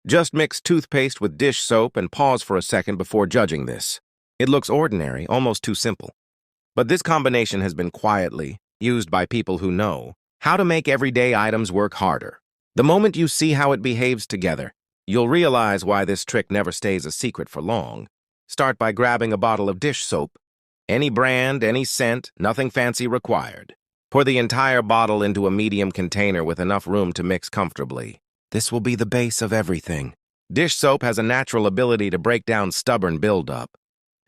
Just mix toothpaste with dish soap and pause for a second before judging this. It looks ordinary, almost too simple. But this combination has been quietly used by people who know how to make everyday items work harder. The moment you see how it behaves together, you'll realize why this trick never stays a secret for long. Start by grabbing a bottle of dish soap. Any brand, any scent, nothing fancy required. Pour the entire bottle into a medium container with enough room to mix comfortably. This will be the base of everything. Dish soap has a natural ability to break down stubborn buildup.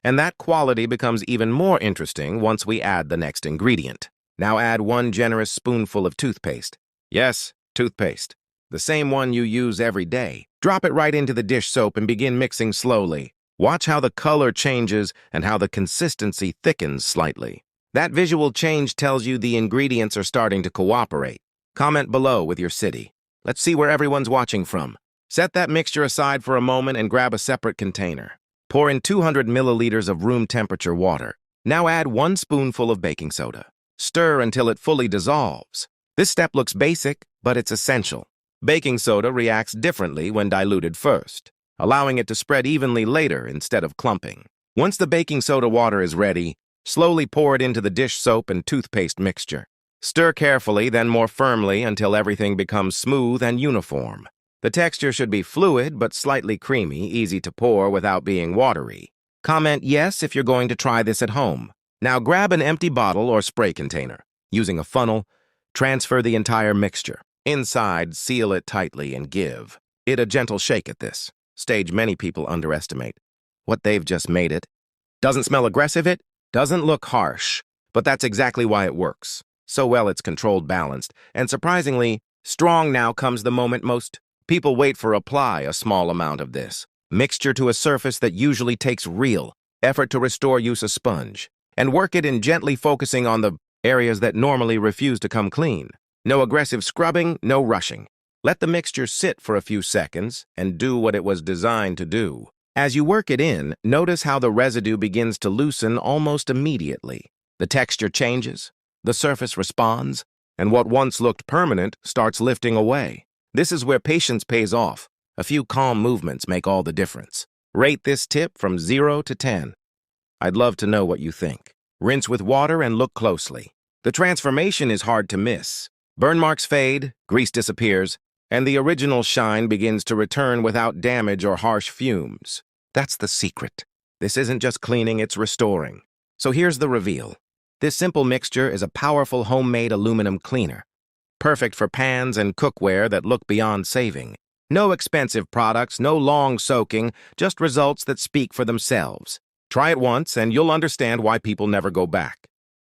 And that quality becomes even more interesting once we add the next ingredient. Now add 1 generous spoonful of toothpaste. Yes, toothpaste. The same one you use every day. Drop it right into the dish soap and begin mixing slowly. Watch how the color changes and how the consistency thickens slightly. That visual change tells you the ingredients are starting to cooperate. Comment below with your city. Let's see where everyone's watching from. Set that mixture aside for a moment and grab a separate container. Pour in 200 milliliters of room temperature water. Now add 1 spoonful of baking soda. Stir until it fully dissolves. This step looks basic, but it's essential. Baking soda reacts differently when diluted first, allowing it to spread evenly later instead of clumping. Once the baking soda water is ready, slowly pour it into the dish soap and toothpaste mixture. Stir carefully, then more firmly until everything becomes smooth and uniform. The texture should be fluid but slightly creamy, easy to pour without being watery. Comment yes if you're going to try this at home. Now grab an empty bottle or spray container. Using a funnel, transfer the entire mixture. Inside, seal it tightly and give it a gentle shake at this stage. Many people underestimate what they've just made it. Doesn't smell aggressive, it doesn't look harsh, but that's exactly why it works. So well it's controlled, balanced, and surprisingly strong. Now comes the moment most people wait for. Apply a small amount of this mixture to a surface that usually takes real effort to restore. Use a sponge and work it in, gently focusing on the areas that normally refuse to come clean. No aggressive scrubbing, no rushing. Let the mixture sit for a few seconds and do what it was designed to do. As you work it in, notice how the residue begins to loosen almost immediately. The texture changes, the surface responds, and what once looked permanent starts lifting away. This is where patience pays off. A few calm movements make all the difference. Rate this tip from 0 to 10. I'd love to know what you think. Rinse with water and look closely. The transformation is hard to miss. Burn marks fade, grease disappears, and the original shine begins to return without damage or harsh fumes. That's the secret. This isn't just cleaning, it's restoring. So here's the reveal. This simple mixture is a powerful homemade aluminum cleaner, perfect for pans and cookware that look beyond saving. No expensive products, no long soaking, just results that speak for themselves. Try it once and you'll understand why people never go back.